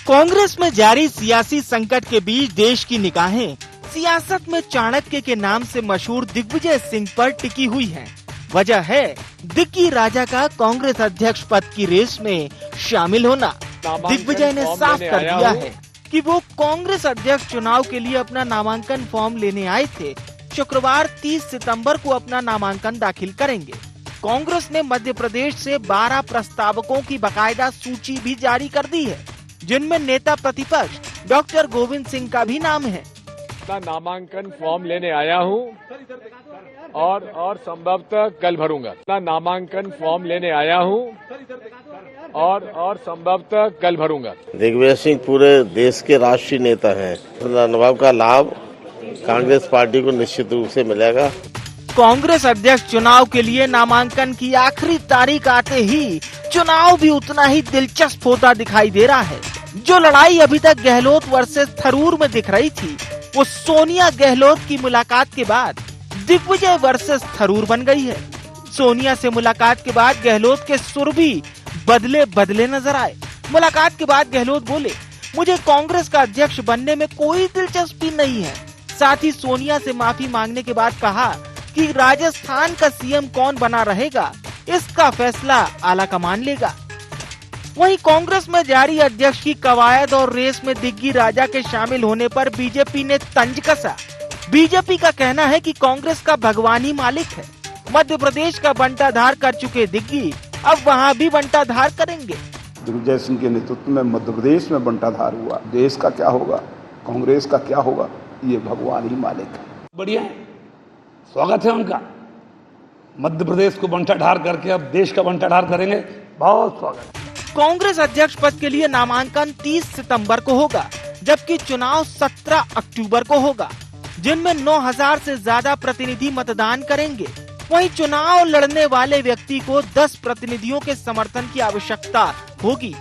कांग्रेस में जारी सियासी संकट के बीच देश की निगाहें सियासत में चाणक्य के नाम से मशहूर दिग्विजय सिंह पर टिकी हुई हैं। वजह है दिग्गी राजा का कांग्रेस अध्यक्ष पद की रेस में शामिल होना। दिग्विजय ने साफ कर दिया है कि वो कांग्रेस अध्यक्ष चुनाव के लिए अपना नामांकन फॉर्म लेने आए थे। शुक्रवार 30 सितंबर को अपना नामांकन दाखिल करेंगे। कांग्रेस ने मध्य प्रदेश से 12 प्रस्तावकों की बकायदा सूची भी जारी कर दी है, जिनमें नेता प्रतिपक्ष डॉक्टर गोविंद सिंह का भी नाम है। नामांकन फॉर्म लेने आया हूं और संभवतः कल भरूंगा। नामांकन फॉर्म लेने आया हूं और संभवतः कल भरूंगा। दिग्विजय सिंह पूरे देश के राष्ट्रीय नेता हैं। अनुभव का लाभ कांग्रेस पार्टी को निश्चित रूप से मिलेगा। कांग्रेस अध्यक्ष चुनाव के लिए नामांकन की आखिरी तारीख आते ही चुनाव भी उतना ही दिलचस्प होता दिखाई दे रहा है। जो लड़ाई अभी तक गहलोत वर्सेस थरूर में दिख रही थी, वो सोनिया गहलोत की मुलाकात के बाद दिग्विजय वर्सेस थरूर बन गई है। सोनिया से मुलाकात के बाद गहलोत के सुर भी बदले नजर आए। मुलाकात के बाद गहलोत बोले, मुझे कांग्रेस का अध्यक्ष बनने में कोई दिलचस्पी नहीं है। साथ ही सोनिया से माफी मांगने के बाद कहा कि राजस्थान का सीएम कौन बना रहेगा, इसका फैसला आला कमान लेगा। वहीं कांग्रेस में जारी अध्यक्ष की कवायद और रेस में दिग्गी राजा के शामिल होने पर बीजेपी ने तंज कसा। बीजेपी का कहना है कि कांग्रेस का भगवान ही मालिक है। मध्य प्रदेश का बंटाधार कर चुके दिग्गी अब वहां भी बंटाधार करेंगे। दिग्विजय सिंह के नेतृत्व में मध्य प्रदेश में बंटाधार हुआ। देश का क्या होगा, कांग्रेस का क्या होगा, ये भगवान ही मालिक है। बढ़िया है, स्वागत है उनका। मध्य प्रदेश को बंटाधार करके अब देश का बंटाधार करेंगे, बहुत स्वागत। कांग्रेस अध्यक्ष पद के लिए नामांकन 30 सितंबर को होगा, जबकि चुनाव 17 अक्टूबर को होगा, जिनमें 9000 से ज्यादा प्रतिनिधि मतदान करेंगे। वहीं चुनाव लड़ने वाले व्यक्ति को 10 प्रतिनिधियों के समर्थन की आवश्यकता होगी।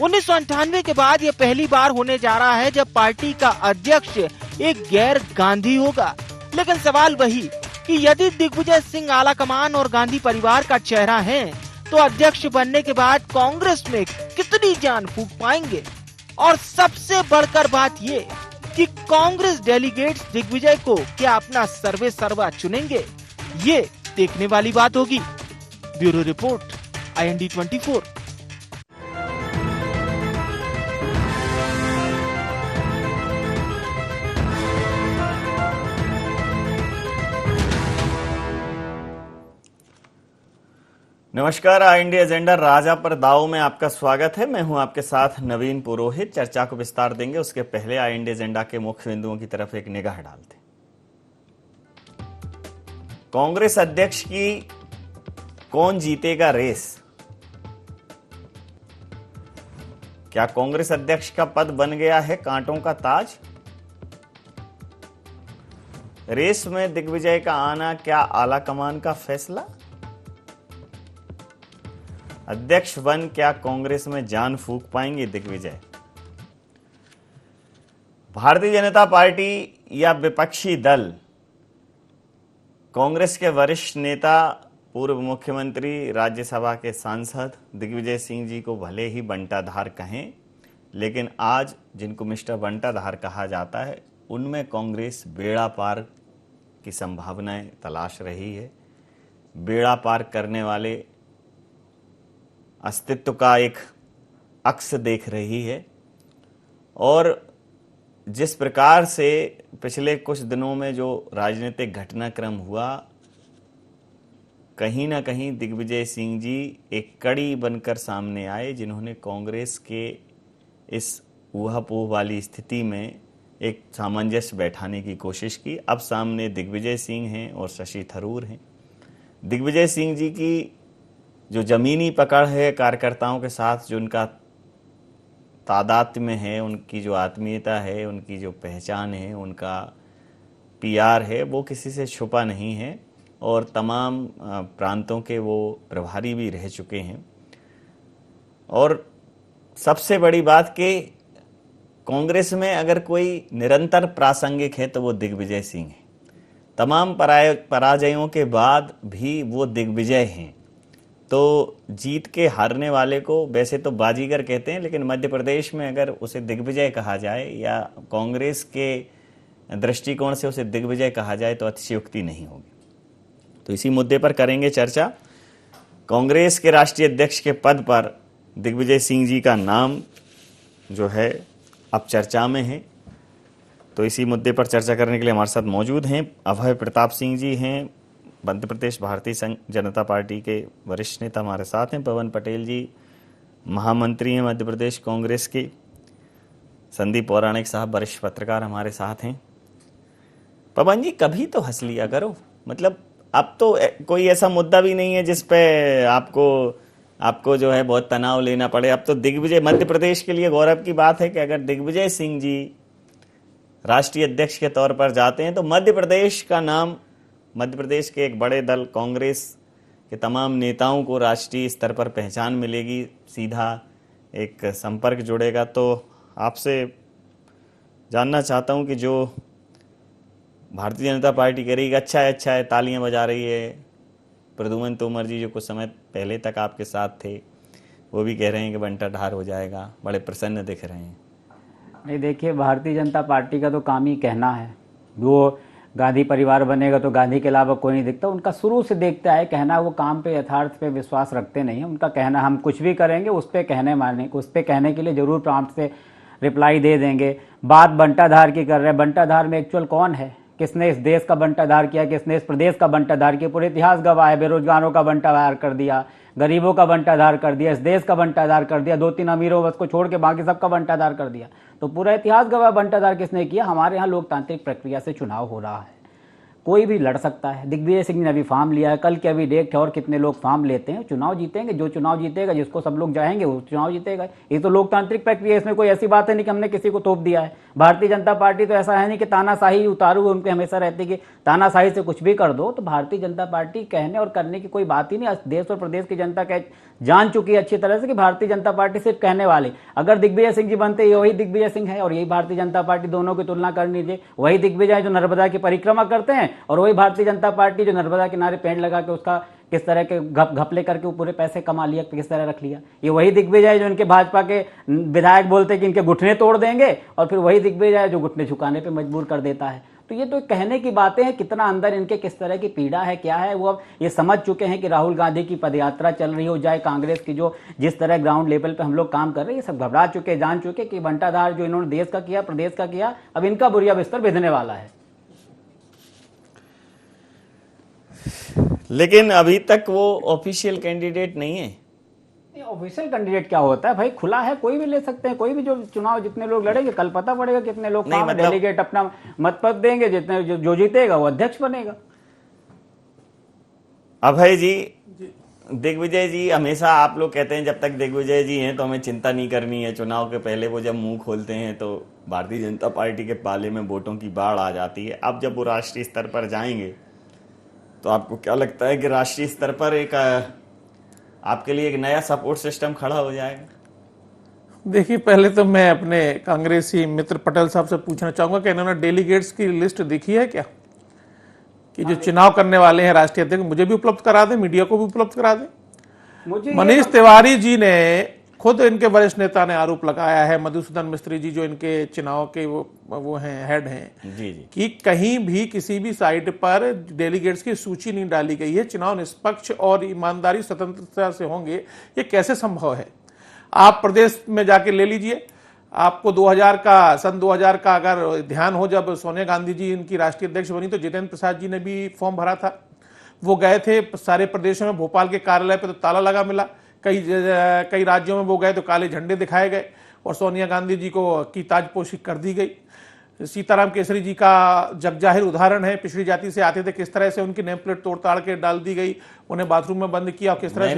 1998 के बाद ये पहली बार होने जा रहा है जब पार्टी का अध्यक्ष एक गैर गांधी होगा। लेकिन सवाल वही कि यदि दिग्विजय सिंह आलाकमान और गांधी परिवार का चेहरा है, तो अध्यक्ष बनने के बाद कांग्रेस में कितनी जान फूंक पाएंगे। और सबसे बढ़कर बात ये कि कांग्रेस डेलीगेट्स दिग्विजय को क्या अपना सर्वे सर्वा चुनेंगे, ये देखने वाली बात होगी। Bureau report, IND 24। नमस्कार, IND एजेंडा राजा पर दाव में आपका स्वागत है। मैं हूं आपके साथ नवीन पुरोहित। चर्चा को विस्तार देंगे, उसके पहले IND एजेंडा के मुख्य बिंदुओं की तरफ एक निगाह डालते। कांग्रेस अध्यक्ष की कौन जीतेगा रेस? क्या कांग्रेस अध्यक्ष का पद बन गया है कांटों का ताज? रेस में दिग्विजय का आना क्या आला कमान का फैसला? अध्यक्ष बन क्या कांग्रेस में जान फूंक पाएंगे दिग्विजय? भारतीय जनता पार्टी या विपक्षी दल कांग्रेस के वरिष्ठ नेता, पूर्व मुख्यमंत्री, राज्यसभा के सांसद दिग्विजय सिंह जी को भले ही बंटाधार कहें, लेकिन आज जिनको मिस्टर बंटाधार कहा जाता है, उनमें कांग्रेस बेड़ा पार की संभावनाएं तलाश रही है। बेड़ा पार करने वाले अस्तित्व का एक अक्स देख रही है। और जिस प्रकार से पिछले कुछ दिनों में जो राजनीतिक घटनाक्रम हुआ, कहीं ना कहीं दिग्विजय सिंह जी एक कड़ी बनकर सामने आए, जिन्होंने कांग्रेस के इस ऊहापोह वाली स्थिति में एक सामंजस्य बैठाने की कोशिश की। अब सामने दिग्विजय सिंह हैं और शशि थरूर हैं। दिग्विजय सिंह जी की जो जमीनी पकड़ है कार्यकर्ताओं के साथ, जो उनका तादाद में है, उनकी जो आत्मीयता है, उनकी जो पहचान है, उनका PR है, वो किसी से छुपा नहीं है। और तमाम प्रांतों के वो प्रभारी भी रह चुके हैं। और सबसे बड़ी बात कि कांग्रेस में अगर कोई निरंतर प्रासंगिक है तो वो दिग्विजय सिंह है। तमाम पराजयों के बाद भी वो दिग्विजय हैं। तो जीत के हारने वाले को वैसे तो बाजीगर कहते हैं, लेकिन मध्य प्रदेश में अगर उसे दिग्विजय कहा जाए या कांग्रेस के दृष्टिकोण से उसे दिग्विजय कहा जाए तो अतिशयोक्ति नहीं होगी। तो इसी मुद्दे पर करेंगे चर्चा। कांग्रेस के राष्ट्रीय अध्यक्ष के पद पर दिग्विजय सिंह जी का नाम जो है अब चर्चा में है, तो इसी मुद्दे पर चर्चा करने के लिए हमारे साथ मौजूद हैं अभय प्रताप सिंह जी हैं, मध्य प्रदेश भारतीय जनता पार्टी के वरिष्ठ नेता हमारे साथ हैं। पवन पटेल जी महामंत्री हैं मध्य प्रदेश कांग्रेस के। संदीप पौराणिक साहब वरिष्ठ पत्रकार हमारे साथ हैं। पवन जी, कभी तो हंस लिया करो, मतलब अब तो कोई ऐसा मुद्दा भी नहीं है जिस पे आपको जो है बहुत तनाव लेना पड़े। अब तो दिग्विजय, मध्य प्रदेश के लिए गौरव की बात है कि अगर दिग्विजय सिंह जी राष्ट्रीय अध्यक्ष के तौर पर जाते हैं तो मध्य प्रदेश का नाम, मध्य प्रदेश के एक बड़े दल कांग्रेस के तमाम नेताओं को राष्ट्रीय स्तर पर पहचान मिलेगी, सीधा एक संपर्क जुड़ेगा। तो आपसे जानना चाहता हूं कि जो भारतीय जनता पार्टी कह रही है अच्छा है, तालियां बजा रही है, प्रद्युमन तोमर जी जो कुछ समय पहले तक आपके साथ थे वो भी कह रहे हैं कि बंटा ढार हो जाएगा, बड़े प्रसन्न दिख रहे हैं। नहीं, देखिए, भारतीय जनता पार्टी का तो काम ही कहना है। वो गांधी परिवार बनेगा तो गांधी के अलावा कोई नहीं दिखता। उनका शुरू से देखता है कहना, वो काम पे, यथार्थ पे विश्वास रखते नहीं है। उनका कहना, हम कुछ भी करेंगे उस पर कहने के लिए जरूर प्रॉम्प्ट से रिप्लाई दे देंगे। बात बंटाधार की कर रहे हैं, बंटाधार में एक्चुअल कौन है, किसने इस देश का बंटाधार किया, किसने इस प्रदेश का बंटाधार किया? पूरे इतिहास गवाह है। बेरोजगारों का बंटाधार कर दिया, गरीबों का बंटाधार कर दिया, इस देश का बंटाधार कर दिया, 2-3 अमीरों बस को छोड़ के बाकी सबका बंटाधार कर दिया। तो पूरा इतिहास गवाह बंटाधार किसने किया? हमारे यहाँ लोकतांत्रिक प्रक्रिया से चुनाव हो रहा है, कोई भी लड़ सकता है। दिग्विजय सिंह ने अभी फॉर्म लिया है, कल के अभी डेट है और कितने लोग फॉर्म लेते हैं। चुनाव जीतेंगे, जो चुनाव जीतेगा, जिसको सब लोग जाएंगे वो चुनाव जीतेगा। ये तो लोकतांत्रिक प्रक्रिया, इसमें कोई ऐसी बात है नहीं कि हमने किसी को थोप दिया है। भारतीय जनता पार्टी तो ऐसा है नहीं कि तानाशाही उतारू उनके हमेशा रहती कि तानाशाही से कुछ भी कर दो। तो भारतीय जनता पार्टी कहने और करने की कोई बात ही नहीं। देश और प्रदेश की जनता जान चुकी है अच्छी तरह से कि भारतीय जनता पार्टी सिर्फ कहने वाले। अगर दिग्विजय सिंह जी बनते, ये वही दिग्विजय सिंह है और यही भारतीय जनता पार्टी, दोनों की तुलना कर लीजिए। वही दिग्विजय जो नर्मदा की परिक्रमा करते हैं और वही भारतीय जनता पार्टी जो नर्मदा किनारे पेड़ लगा के उसका किस तरह के घपले करके वो पूरे पैसे कमा लिया, किस तरह रख लिया। ये वही दिग्विजय जो इनके भाजपा के विधायक बोलते हैं कि इनके घुटने तोड़ देंगे और फिर वही दिग्विजय जो घुटने झुकाने पे मजबूर कर देता है। तो ये तो कहने की बातें हैं, कितना अंदर इनके किस तरह की पीड़ा है, क्या है, वो अब ये समझ चुके हैं कि राहुल गांधी की पदयात्रा चल रही हो जाए, कांग्रेस की जो जिस तरह ग्राउंड लेवल पे हम लोग काम कर रहे हैं, ये सब घबरा चुके, जान चुके कि बंटाधार जो इन्होंने देश का किया, प्रदेश का किया, अब इनका बुरिया बिस्तर बिधने वाला है। लेकिन अभी तक वो ऑफिशियल कैंडिडेट नहीं है। ऑफिशियल कैंडिडेट क्या होता है भाई? खुला है, कोई भी ले सकते हैं। कोई भी जो चुनाव, जितने लोग लड़ेंगे कल पता पड़ेगा कितने लोग डेलीगेट अपना मत पद देंगे, जितने जो जीतेगा वो अध्यक्ष बनेगा। अभय जी, दिग्विजय जी, हमेशा आप लोग कहते हैं जब तक दिग्विजय जी हैं तो हमें चिंता नहीं करनी है। चुनाव के पहले वो जब मुंह खोलते हैं तो भारतीय जनता पार्टी के पाले में वोटों की बाढ़ आ जाती है। अब जब वो राष्ट्रीय स्तर पर जाएंगे तो आपको क्या लगता है कि राष्ट्रीय स्तर पर एक आपके लिए एक नया सपोर्ट सिस्टम खड़ा हो जाएगा? देखिए, पहले तो मैं अपने कांग्रेसी मित्र पटेल साहब से पूछना चाहूंगा कि इन्होंने डेलीगेट्स की लिस्ट देखी है क्या, कि जो चुनाव करने वाले हैं राष्ट्रीय अध्यक्ष, मुझे भी उपलब्ध करा दें, मीडिया को भी उपलब्ध करा दें। मनीष तिवारी जी ने खुद, इनके वरिष्ठ नेता ने आरोप लगाया है, मधुसूदन मिस्त्री जी जो इनके चुनाव के वो हैं, हेड हैं, जी, कि कहीं भी किसी भी साइट पर डेलीगेट्स की सूची नहीं डाली गई है। चुनाव निष्पक्ष और ईमानदारी स्वतंत्रता से होंगे, ये कैसे संभव है? आप प्रदेश में जाके ले लीजिए, आपको सन 2000 का अगर ध्यान हो, जब सोनिया गांधी जी इनकी राष्ट्रीय अध्यक्ष बनी तो जितेंद्र प्रसाद जी ने भी फॉर्म भरा था। वो गए थे सारे प्रदेशों में, भोपाल के कार्यालय पे तो ताला लगा मिला, कई राज्यों में वो गए तो काले झंडे दिखाए गए और सोनिया गांधी जी को की ताजपोशी कर दी गई। सीताराम केसरी जी का जगजाहिर उदाहरण है, पिछड़ी जाति से आते थे, किस तरह से उनकी नेम प्लेट तोड़ ताड़ के डाल दी गई, उन्हें बाथरूम में बंद किया और किस तरह से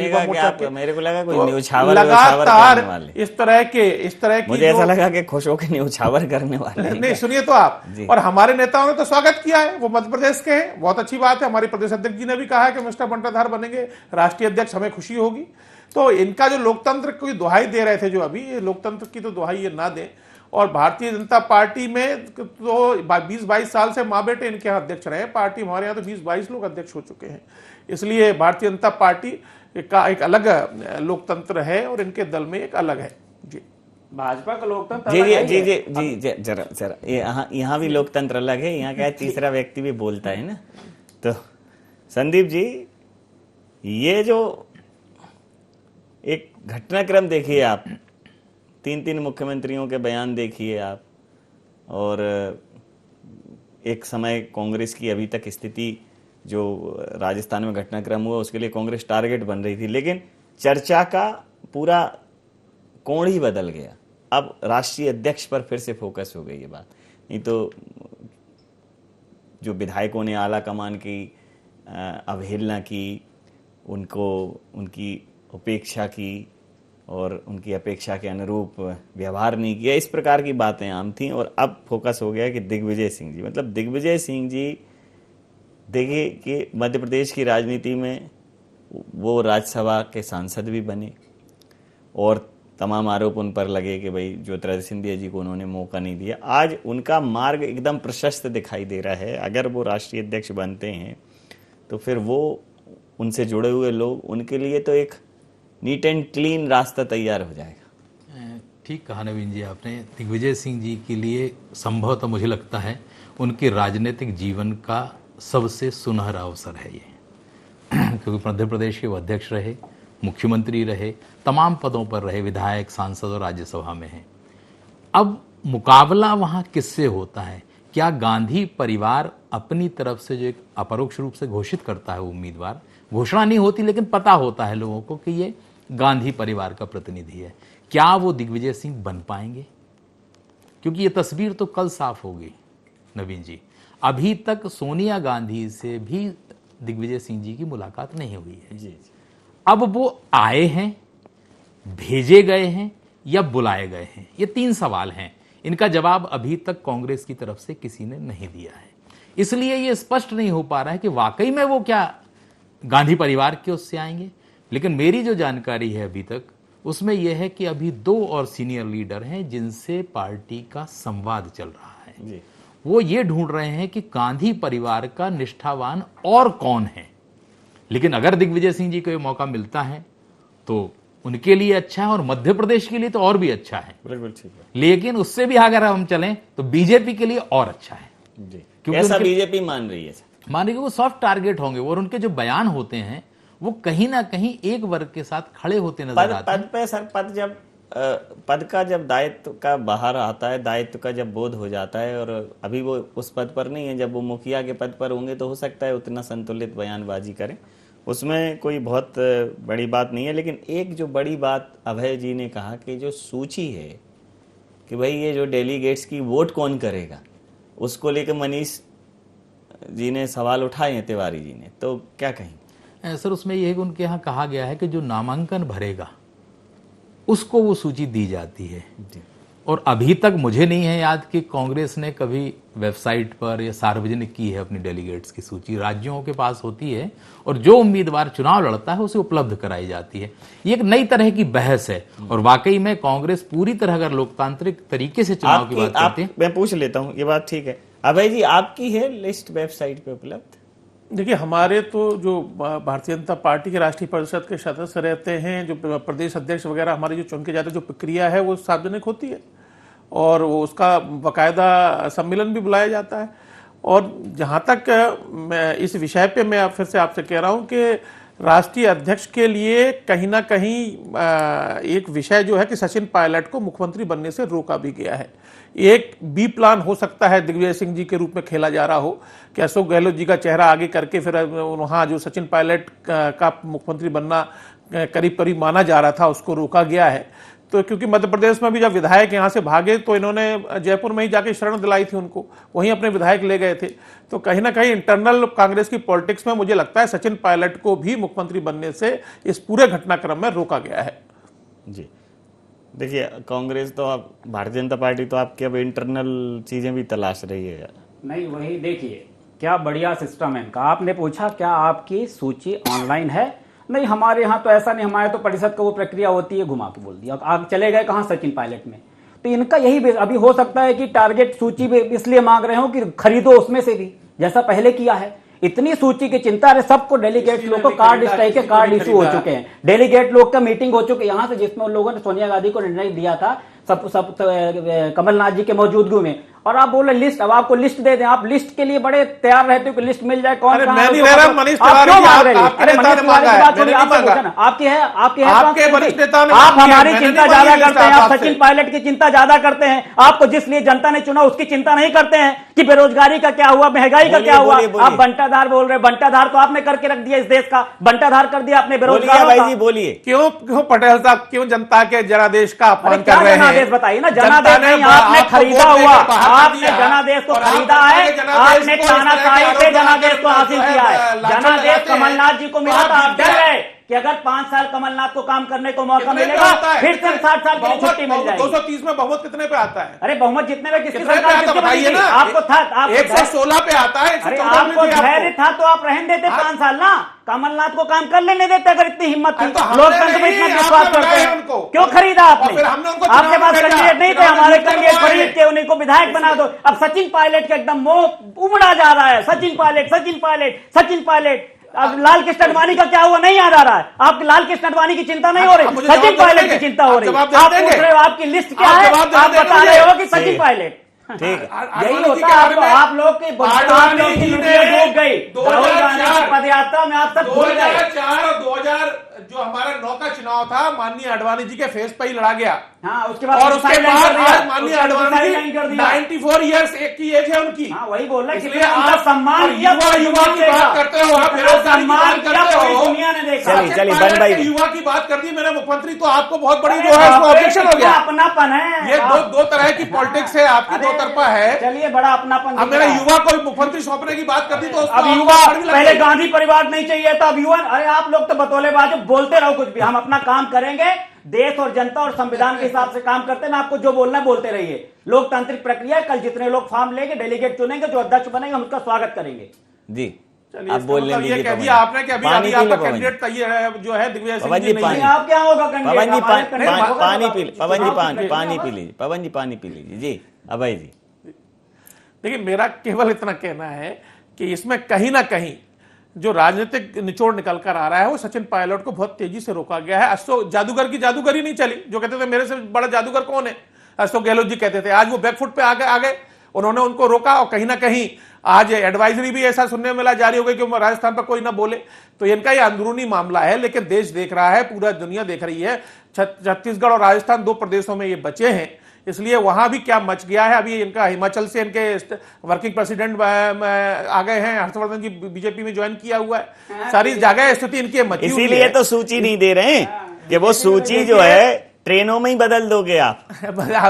मेरे को लगा कोई न्यौछावर लगातार इस तरह की मुझे ऐसा लगा कि खुश होकर न्यौछावर करने वाले। नहीं, सुनिए तो आप, और हमारे नेताओं ने तो स्वागत किया है, वो मध्य प्रदेश के हैं, बहुत अच्छी बात है। हमारे प्रदेश अध्यक्ष जी ने भी कहा है कि मिस्टर बंटाधार बनेंगे राष्ट्रीय अध्यक्ष, हमें खुशी होगी। तो इनका जो लोकतंत्र की दुहाई दे रहे थे, जो अभी ये लोकतंत्र की तो दुहाई ये ना दें। और भारतीय जनता पार्टी में तो 20-22 साल से माँ बेटे इनके यहाँ अध्यक्ष रहे। पार्टी हमारे यहाँ तो 20-22 लोग अध्यक्ष हो चुके हैं। इसलिए भारतीय जनता पार्टी का एक अलग लोकतंत्र है और इनके दल में एक अलग है। जी, भाजपा का लोकतंत्र जी अलग जी है जी ये। जी जी जरा जरा यहाँ भी लोकतंत्र अलग है। यहाँ क्या है, तीसरा व्यक्ति भी बोलता है ना। तो संदीप जी, ये जो एक घटनाक्रम देखिए आप, 3 मुख्यमंत्रियों के बयान देखिए आप, और एक समय कांग्रेस की अभी तक स्थिति जो राजस्थान में घटनाक्रम हुआ उसके लिए कांग्रेस टारगेट बन रही थी, लेकिन चर्चा का पूरा कोण ही बदल गया। अब राष्ट्रीय अध्यक्ष पर फिर से फोकस हो गई ये बात। नहीं तो जो विधायकों ने आला कमान की अवहेलना की, उनको उनकी उपेक्षा की और उनकी अपेक्षा के अनुरूप व्यवहार नहीं किया, इस प्रकार की बातें आम थीं। और अब फोकस हो गया कि दिग्विजय सिंह जी, मतलब दिग्विजय सिंह जी देखिए कि मध्य प्रदेश की राजनीति में वो राज्यसभा के सांसद भी बने और तमाम आरोप उन पर लगे कि भाई ज्योतिरादित्य सिंधिया जी को उन्होंने मौका नहीं दिया। आज उनका मार्ग एकदम प्रशस्त दिखाई दे रहा है। अगर वो राष्ट्रीय अध्यक्ष बनते हैं तो फिर वो उनसे जुड़े हुए लोग, उनके लिए तो एक नीट एंड क्लीन रास्ता तैयार हो जाएगा। ठीक कहा नवीन जी आपने। दिग्विजय सिंह जी के लिए संभवतः मुझे लगता है उनके राजनीतिक जीवन का सबसे सुनहरा अवसर है ये, क्योंकि मध्य प्रदेश के वो अध्यक्ष रहे, मुख्यमंत्री रहे, तमाम पदों पर रहे, विधायक, सांसद और राज्यसभा में हैं। अब मुकाबला वहाँ किससे होता है? क्या गांधी परिवार अपनी तरफ से जो एक अपरोक्ष रूप से घोषित करता है उम्मीदवार, घोषणा नहीं होती लेकिन पता होता है लोगों को कि ये गांधी परिवार का प्रतिनिधि है, क्या वो दिग्विजय सिंह बन पाएंगे? क्योंकि ये तस्वीर तो कल साफ होगी नवीन जी। अभी तक सोनिया गांधी से भी दिग्विजय सिंह जी की मुलाकात नहीं हुई है। जी। अब वो आए हैं, भेजे गए हैं या बुलाए गए हैं? ये 3 सवाल हैं। इनका जवाब अभी तक कांग्रेस की तरफ से किसी ने नहीं दिया है। इसलिए ये स्पष्ट नहीं हो पा रहा है कि वाकई में वो क्या गांधी परिवार के उससे आएंगे। लेकिन मेरी जो जानकारी है अभी तक उसमें यह है कि अभी 2 और सीनियर लीडर हैं जिनसे पार्टी का संवाद चल रहा है। जी। वो ये ढूंढ रहे हैं कि गांधी परिवार का निष्ठावान और कौन है। लेकिन अगर दिग्विजय सिंह जी को ये मौका मिलता है तो उनके लिए अच्छा है और मध्य प्रदेश के लिए तो और भी अच्छा है। बिल्कुल ठीक है। लेकिन उससे भी अगर हम चलें तो बीजेपी के लिए और अच्छा है। जी। क्योंकि ऐसा बीजेपी मान रही है, मान रही है वो सॉफ्ट टारगेट होंगे और उनके जो बयान होते हैं वो कहीं ना कहीं एक वर्ग के साथ खड़े होते नजर आते हैं। पद पे सर, पद का जब दायित्व का बाहर आता है, दायित्व का जब बोध हो जाता है, और अभी वो उस पद पर नहीं है, जब वो मुखिया के पद पर होंगे तो हो सकता है उतना संतुलित बयानबाजी करें, उसमें कोई बहुत बड़ी बात नहीं है। लेकिन एक जो बड़ी बात अभय जी ने कहा कि जो सूची है कि भाई ये जो डेलीगेट्स की वोट कौन करेगा, उसको लेकर मनीष जी ने सवाल उठाए हैं, तिवारी जी ने, तो क्या कहें? सर उसमें यह है कि उनके यहाँ कहा गया है कि जो नामांकन भरेगा उसको वो सूची दी जाती है। और अभी तक मुझे नहीं है याद कि कांग्रेस ने कभी वेबसाइट पर या सार्वजनिक की है अपनी डेलीगेट्स की सूची। राज्यों के पास होती है और जो उम्मीदवार चुनाव लड़ता है उसे उपलब्ध कराई जाती है। ये एक नई तरह की बहस है और वाकई में कांग्रेस पूरी तरह अगर लोकतांत्रिक तरीके से चुनाव की बात करती है। मैं पूछ लेता हूँ, ये बात ठीक है अभय जी, आपकी है लिस्ट वेबसाइट पे उपलब्ध? देखिए, हमारे तो जो भारतीय जनता पार्टी के राष्ट्रीय परिषद के सदस्य रहते हैं, जो प्रदेश अध्यक्ष वगैरह हमारे जो चुन के जाते हैं, जो प्रक्रिया है वो सार्वजनिक होती है और वो उसका बाकायदा सम्मेलन भी बुलाया जाता है। और जहाँ तक मैं इस विषय पे मैं फिर से आपसे कह रहा हूँ कि राष्ट्रीय अध्यक्ष के लिए कहीं ना कहीं एक विषय जो है कि सचिन पायलट को मुख्यमंत्री बनने से रोका भी गया है। एक बी प्लान हो सकता है दिग्विजय सिंह जी के रूप में खेला जा रहा हो कि अशोक गहलोत जी का चेहरा आगे करके फिर वहाँ जो सचिन पायलट का मुख्यमंत्री बनना करीब करीब माना जा रहा था उसको रोका गया है। तो क्योंकि मध्य प्रदेश में भी जब विधायक यहाँ से भागे तो इन्होंने जयपुर में ही जाके शरण दिलाई थी उनको, वहीं अपने विधायक ले गए थे। तो कहीं ना कहीं इंटरनल कांग्रेस की पॉलिटिक्स में मुझे लगता है सचिन पायलट को भी मुख्यमंत्री बनने से इस पूरे घटनाक्रम में रोका गया है। जी देखिए, कांग्रेस तो अब भारतीय जनता पार्टी तो आपकी अब इंटरनल चीजें भी तलाश रही है। नहीं, वही देखिए क्या बढ़िया सिस्टम है इनका। आपने पूछा क्या आपकी सूची ऑनलाइन है? नहीं, हमारे यहाँ तो ऐसा नहीं, हमारे तो परिषद का वो प्रक्रिया होती है, घुमा के बोल दिया आप चले गए कहाँ, सचिन पायलट में। तो इनका यही अभी हो सकता है कि टारगेट सूची भी इसलिए मांग रहे हो कि खरीदो उसमें से भी, जैसा पहले किया है। इतनी सूची की चिंता। अरे सबको डेलीगेट लोग को कार्ड इस तरह के कार्ड इशू हो चुके हैं, डेलीगेट लोग का मीटिंग हो चुकी है यहाँ से, जिसमें उन लोगों ने सोनिया गांधी को निर्णय दिया था सब कमलनाथ जी के मौजूदगी में। और आप बोले लिस्ट, अब आपको लिस्ट दे दें, आप लिस्ट के लिए बड़े तैयार रहते हो कि लिस्ट मिल जाए कौन कहाँ। मैं नहीं रह रहा, मनीष तिवारी आपकी है, आपके वरिष्ठ नेता ने, आप हमारी चिंता ज्यादा करते हैं, आप सचिन पायलट की चिंता ज्यादा करते हैं। आपको जिस लिए जनता ने चुना उसकी चिंता नहीं करते हैं कि बेरोजगारी का क्या हुआ, महंगाई का क्या हुआ। आप बंटाधार बोल रहे हैं, बंटाधार तो आपने करके रख दिया, इस देश का बंटाधार कर दिया आपने बेरोजगार। बोलिए क्यों पटेल साहब, क्यों जनता के जनादेश का अपमान कर रहे हैं? जनादेश बताइए ना, जनादेश नहीं, आपने खरीदा हुआ, आपने जनादेश को खरीदा है, आपने तानाशाही से जनादेश को हासिल किया है। जनादेश कमलनाथ जी को मिला था, आप डर गए कि अगर 5 साल कमलनाथ को काम करने को मौका मिलेगा फिर से 60 साल की छुट्टी मिल जाएगी। 230 में बहुमत कितने पे आता है? अरे बहुमत जितने में किसकी सरकार बताइए ना। आपको था 116 पे आता है। आपको धैर्य था तो आप रहने देते 5 साल ना, कमलनाथ को काम कर लेने देते अगर इतनी हिम्मत थी। लोकतंत्र में इतना विश्वास करते हैं, क्यों खरीदा आपने? आपके पास कैंडिडेट नहीं थे, हमारे कैंडिडेट खरीद के उन्हीं को विधायक बना दो। अब सचिन पायलट का एकदम मोह उमड़ा जा रहा है, सचिन पायलट सचिन पायलट सचिन पायलट। अब लाल कृष्ण आडवाणी का क्या हुआ नहीं याद आ रहा है आपकी? लाल कृष्ण आडवाणी की चिंता नहीं हो रही, सचिन पायलट की चिंता हो रही है। आप पूछ रहे हो आपकी लिस्ट क्या है, आप बता रहे हो कि सचिन पायलट। ठीक, यही होता है आप लोग की डूब गई। राहुल गांधी की पदयात्रा में आप सब भूल गए। 2004 और 2000 जो हमारा 9 का चुनाव था, माननीय आडवाणी जी के फेस पे ही लड़ा गया। हाँ, उसके बाद और उसके बाद आज माननीय आडवाणी जी 94 ईयर्स की एज है उनकी। हाँ, वही बोल रहे, इसलिए आप सम्मान युवा की बात करते हो, आप बेरोजगारी की बात करते हो, दुनिया ने देखा। चलिए बन भाई, युवा की बात कर दी मेरे मुख्यमंत्री, तो आपको बहुत बड़ी जो है उसको ऑब्जेक्शन हो गया। अपनापन है ये दो तरह की पॉलिटिक्स है आपकी, दो तरफा है। चलिए बड़ा अपनापन। अब मेरा युवा को मुख्यमंत्री सौंपने की बात कर दी तो अब युवा पहले गांधी परिवार नहीं चाहिए था, अब युवा। अरे आप लोग तो बतौलेबाज बोलते रहो कुछ भी, हम अपना काम करेंगे, देश और जनता और संविधान के हिसाब से काम करते हैं। आपको जो बोलना है बोलते रहिए, लोकतांत्रिक प्रक्रिया है। कल जितने लोग फॉर्म लेंगे, डेलीगेट चुनेंगे, जो अध्यक्ष बनेंगे हम उसका स्वागत करेंगे। जी अब बोलने ये कह दिया आपने कि अभी आपका कैंडिडेट तैयार जो है दिग्विजय सिंह जी नहीं। आप क्या होगा कैंडिडेट? पवन जी पानी पी लीजिए, पवन जी पानी पी लीजिए। जी अभय जी, देखिए मेरा केवल इतना कहना है कि इसमें कहीं ना कहीं जो राजनीतिक निचोड़ निकल कर आ रहा है वो सचिन पायलट को बहुत तेजी से रोका गया है। अशोक जादूगर की जादूगरी नहीं चली, जो कहते थे मेरे से बड़ा जादूगर कौन है, अशोक गहलोत जी कहते थे, आज वो बैकफुट पे आ गए। उन्होंने उनको रोका और कहीं ना कहीं आज एडवाइजरी भी ऐसा सुनने में मिला जारी हो गई कि राजस्थान पर कोई ना बोले। तो इनका ये अंदरूनी मामला है, लेकिन देश देख रहा है, पूरा दुनिया देख रही है। छत्तीसगढ़ और राजस्थान 2 प्रदेशों में ये बचे हैं, इसलिए वहां भी क्या मच गया है। अभी इनका हिमाचल से इनके वर्किंग प्रेसिडेंट आ गए हैं, हर्षवर्धन जी बीजेपी में ज्वाइन किया हुआ है। सारी जगह स्थिति इनकी मची हुई है। इसीलिए तो सूची नहीं दे रहे हैं कि वो सूची जो है ट्रेनों में ही बदल दोगे आप।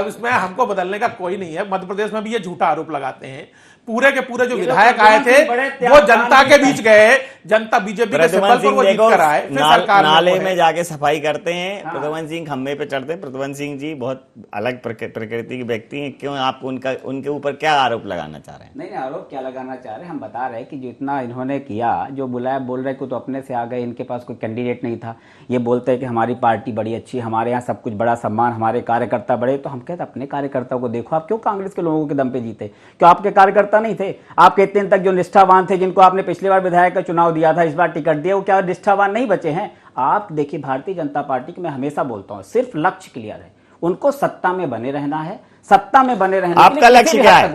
उसमें हमको बदलने का कोई नहीं है। मध्य प्रदेश में भी ये झूठा आरोप लगाते हैं। पूरे के पूरे जो विधायक आए थे वो जनता के बीच गए, जनता बीजेपी के सिंबल पर वो जीत कर आए, फिर सरकार नाले में जाके सफाई करते हैं। प्रद्युमन सिंह खंबे पे चढ़ते हैं। प्रद्युमन सिंह जी बहुत अलग प्रकृति के व्यक्ति हैं, क्यों आप उनके ऊपर क्या आरोप लगाना चाह रहे हैं? नहीं आरोप क्या लगाना चाह रहे हैं, हम बता रहे हैं कि जितना इन्होंने किया, जो बुलाया बोल रहे को तो अपने से आ गए, इनके पास कोई कैंडिडेट नहीं था। ये बोलते हैं कि हमारी पार्टी बड़ी अच्छी है, हमारे यहाँ सब कुछ बड़ा सम्मान, हमारे कार्यकर्ता बड़े। तो हम कहते अपने कार्यकर्ताओं को देखो, आप क्यों कांग्रेस के लोगों के दम पे जीते? क्यों आपके कार्यकर्ता नहीं थे? आपके इतने तक जो निष्ठावान थे, जिनको आपने पिछली बार विधायक का चुनाव दिया था, इस बार टिकट दिया, वो क्या निष्ठावान नहीं बचे हैं? आप देखिए भारतीय जनता पार्टी की मैं हमेशा बोलता हूं, सिर्फ लक्ष्य क्लियर है, उनको सत्ता में बने रहना है। सत्ता में बने रहने आपका लक्ष्य क्या है?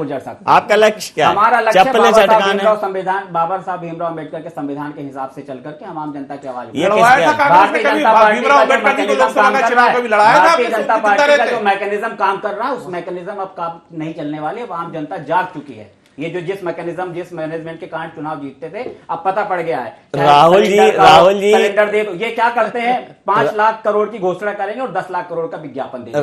आपका लक्ष्य क्या है? हमारा लक्ष्य संविधान, बाबा साहब भीमराव अम्बेडकर के संविधान के हिसाब से चल करके हम आम जनता की आवाज। भारतीय जनता पार्टी का जो मैकेनिज्म काम कर रहा है, उस मैकेनिज्म अब काम नहीं चलने वाले। अब आम जनता जाग चुकी है। ये जो जिस मैनेजमेंट के कारण चुनाव जीतते थे, अब पता पड़ गया है। राहुल जी सिलेंडर दे दो, ये क्या करते हैं, 5 लाख करोड़ की घोषणा करेंगे और 10 लाख करोड़ का विज्ञापन देंगे।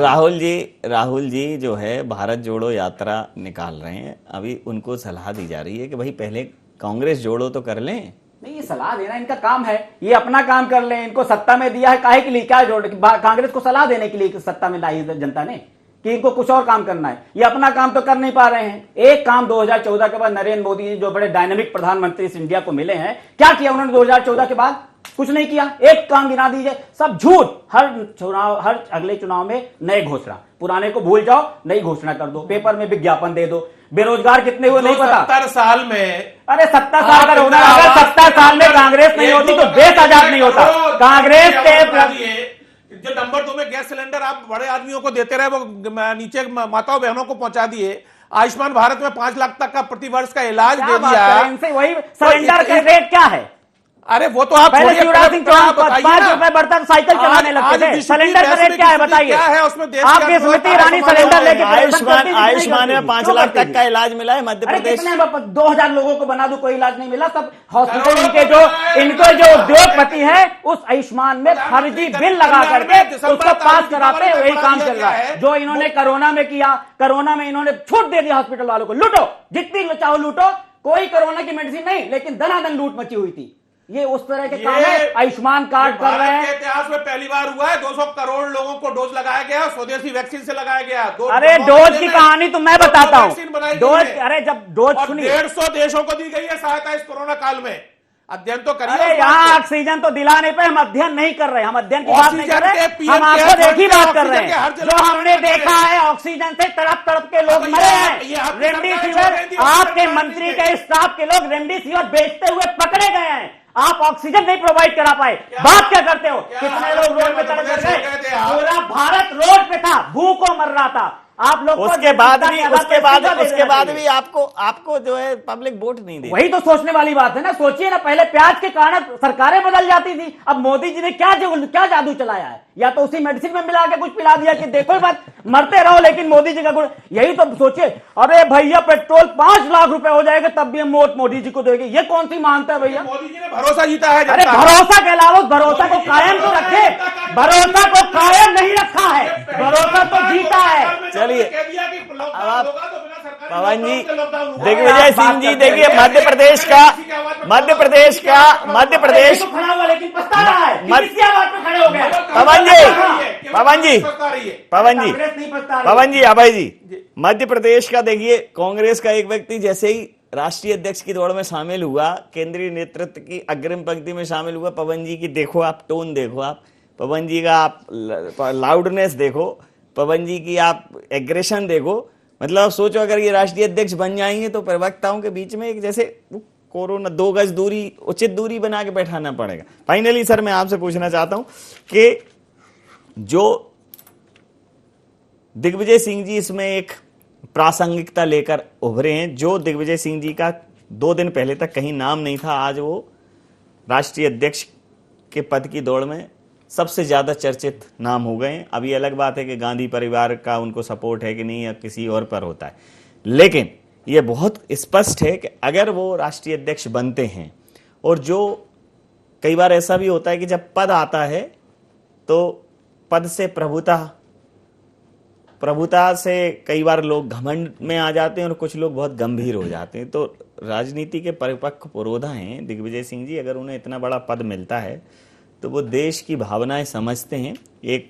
राहुल जी जो है भारत जोड़ो यात्रा निकाल रहे हैं। अभी उनको सलाह दी जा रही है कि भाई पहले कांग्रेस जोड़ो तो कर लें। नहीं, ये सलाह देना इनका काम है, ये अपना काम कर लें। इनको सत्ता में दिया है काहे के लिए? क्या जोड़ कांग्रेस को सलाह देने के लिए सत्ता में लाई जनता ने कि इनको कुछ और काम करना है? ये अपना काम तो कर नहीं पा रहे हैं। एक काम 2014 के बाद नरेंद्र मोदी जी जो बड़े डायनामिक प्रधानमंत्री इस इंडिया को मिले हैं, क्या किया उन्होंने 2014 के बाद? कुछ नहीं किया। एक काम गिना दीजिए, सब झूठ। हर अगले चुनाव में नए घोषणा, पुराने को भूल जाओ, नई घोषणा कर दो, पेपर में विज्ञापन दे दो। बेरोजगार कितने हुए नहीं पता। 70 साल में, अरे 70 साल का होना, अगर 70 साल में कांग्रेस नहीं होती तो देश आजाद नहीं होता। कांग्रेस के जो नंबर 2 में गैस सिलेंडर आप बड़े आदमियों को देते रहे, वो नीचे माताओं बहनों को पहुंचा दिए। आयुष्मान भारत में 5 लाख तक का प्रतिवर्ष का इलाज दे दिया। इनसे वही सिलेंडर का रेट क्या है? अरे वो तो आप पहले शिवराज सिंह चौहान 5 रुपए बढ़ता तो साइकिल चलाने लगते थे। सिलेंडर का रेट क्या है बताइए? आपकी स्मृति ईरानी सिलेंडर लेके आयुष्मान में 5 लाख तक का इलाज मिला है मध्य प्रदेश। 2000 लोगों को बना दो, कोई इलाज नहीं मिला। सब हॉस्पिटल इनके जो उद्योगपति है उस आयुष्मान में फर्जी बिल लगा करके उसको पास कराते, वही काम चल रहा है जो इन्होंने कोरोना में किया। कोरोना में इन्होंने छूट दे दिया हॉस्पिटल वालों को, लूटो जितनी चाहो लूटो, कोई कोरोना की मेडिसिन नहीं, लेकिन धनाधन लूट मची हुई थी। ये उस तरह के काम है। आयुष्मान कार्ड कर रहे हैं। इतिहास में पहली बार हुआ है 200 करोड़ लोगों को डोज लगाया गया, स्वदेशी वैक्सीन से लगाया गया। अरे डोज की कहानी तो मैं बताता हूँ। डोज, अरे जब डोज सुनिए, 150 देशों को दी गई है सहायता इस कोरोना काल में। अध्ययन तो करिए। अरे यहाँ ऑक्सीजन तो दिलाने पे हम अध्ययन नहीं कर रहे, हम अध्ययन की बात नहीं कर रहे, हम आपको देखी बात कर रहे हैं। जो हमने देखा है ऑक्सीजन से तड़प तड़प के लोग मरे हैं। रेमडेसिविर, आपके मंत्री के स्टाफ के लोग रेमडेसिविर बेचते हुए पकड़े गए हैं। आप ऑक्सीजन नहीं प्रोवाइड करा पाए, बात क्या करते हो? कितने लोग रोड पे तड़प गए? पूरा भारत रोड पे था, भूखों मर रहा था। आप लोग उसके बाद भी आपको जो है पब्लिक वोट नहीं दी। वही तो सोचने वाली बात है ना। सोचिए ना, पहले प्याज के कारण सरकारें बदल जाती थी, अब मोदी जी ने क्या जादू चलाया है? या तो उसी मेडिसिन में मिला के कुछ पिला दिया कि देखो बात मरते रहो, लेकिन मोदी जी का गुण यही तो सोचिए। अरे भैया पेट्रोल 5 लाख रुपए हो जाएगा तब भी हम वोट मोदी जी को देंगे, ये कौन सी मानता है भैया? मोदी जी ने भरोसा जीता है। अरे भरोसा के अलावा भरोसा को कायम तो रखे, भरोसा को कायम नहीं रखा है, भरोसा तो जीता है। चलिए पवन जी, दिग्विजय सिंह जी, देखिए मध्य प्रदेश अभय जी, मध्य प्रदेश का देखिए कांग्रेस का एक व्यक्ति जैसे ही राष्ट्रीय अध्यक्ष की दौड़ में शामिल हुआ, केंद्रीय नेतृत्व की अग्रिम पंक्ति में शामिल हुआ, पवन जी की देखो आप टोन देखो, आप पवन जी का आप लाउडनेस देखो, पवन जी की आप एग्रेशन देखो। मतलब आप सोचो अगर ये राष्ट्रीय अध्यक्ष बन जाएंगे तो प्रवक्ताओं के बीच में एक जैसे कोरोना 2 गज दूरी, उचित दूरी बना के बैठाना पड़ेगा। फाइनली सर मैं आपसे पूछना चाहता हूं कि जो दिग्विजय सिंह जी इसमें एक प्रासंगिकता लेकर उभरे हैं, जो दिग्विजय सिंह जी का 2 दिन पहले तक कहीं नाम नहीं था, आज वो राष्ट्रीय अध्यक्ष के पद की दौड़ में सबसे ज्यादा चर्चित नाम हो गए हैं। अभी अलग बात है कि गांधी परिवार का उनको सपोर्ट है कि नहीं या किसी और पर होता है, लेकिन यह बहुत स्पष्ट है कि अगर वो राष्ट्रीय अध्यक्ष बनते हैं, और जो कई बार ऐसा भी होता है कि जब पद आता है तो पद से प्रभुता से कई बार लोग घमंड में आ जाते हैं और कुछ लोग बहुत गंभीर हो जाते हैं। तो राजनीति के परिपक्व पुरोधा हैं दिग्विजय सिंह जी, अगर उन्हें इतना बड़ा पद मिलता है तो वो देश की भावनाएं समझते हैं। एक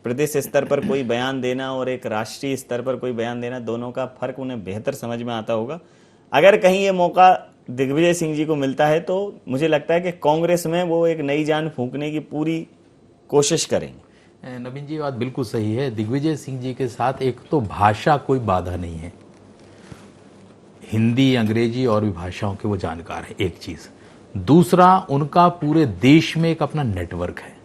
प्रदेश स्तर पर कोई बयान देना और एक राष्ट्रीय स्तर पर कोई बयान देना, दोनों का फर्क उन्हें बेहतर समझ में आता होगा। अगर कहीं ये मौका दिग्विजय सिंह जी को मिलता है तो मुझे लगता है कि कांग्रेस में वो एक नई जान फूंकने की पूरी कोशिश करेंगे। नवीन जी बात बिल्कुल सही है। दिग्विजय सिंह जी के साथ एक तो भाषा कोई बाधा नहीं है, हिंदी अंग्रेजी और भी भाषाओं के वो जानकार है, एक चीज। दूसरा, उनका पूरे देश में एक अपना नेटवर्क है।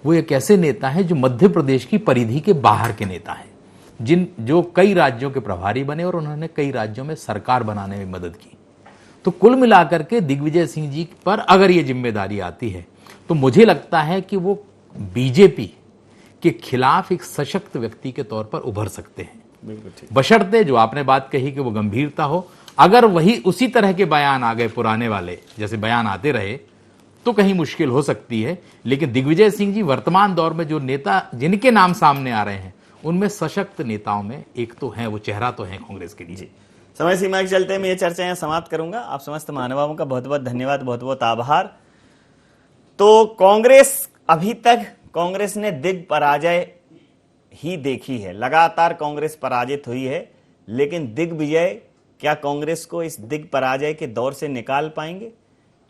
वो एक ऐसे नेता हैं जो मध्य प्रदेश की परिधि के बाहर के नेता हैं, जो कई राज्यों के प्रभारी बने और उन्होंने कई राज्यों में सरकार बनाने में मदद की। तो कुल मिलाकर के दिग्विजय सिंह जी पर अगर ये जिम्मेदारी आती है तो मुझे लगता है कि वो बीजेपी के खिलाफ एक सशक्त व्यक्ति के तौर पर उभर सकते हैं, बशर्ते जो आपने बात कही कि वो गंभीरता हो। अगर वही उसी तरह के बयान आ गए पुराने वाले जैसे बयान आते रहे तो कहीं मुश्किल हो सकती है। लेकिन दिग्विजय सिंह जी वर्तमान दौर में जो नेता जिनके नाम सामने आ रहे हैं उनमें सशक्त नेताओं में एक तो है, वो चेहरा तो है कांग्रेस के लिए। समय सीमा के चलते मैं ये चर्चा यहाँ समाप्त करूंगा। आप समस्त महानुभावों का बहुत बहुत धन्यवाद, बहुत बहुत आभार। तो कांग्रेस अभी तक कांग्रेस ने दिग्ग पराजय ही देखी है, लगातार कांग्रेस पराजित हुई है, लेकिन दिग्विजय क्या कांग्रेस को इस दिग्ग पराजय के दौर से निकाल पाएंगे?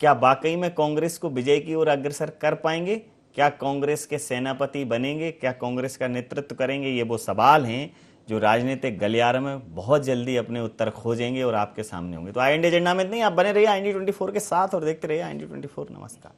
क्या वाकई में कांग्रेस को विजय की ओर अग्रसर कर पाएंगे? क्या कांग्रेस के सेनापति बनेंगे? क्या कांग्रेस का नेतृत्व करेंगे? ये वो सवाल हैं जो राजनीतिक गलियारे में बहुत जल्दी अपने उत्तर खोजेंगे और आपके सामने होंगे। तो IND एजेंडा में नहीं, आप बने रहिए IND 24 के साथ और देखते रहिए IND 24। नमस्कार।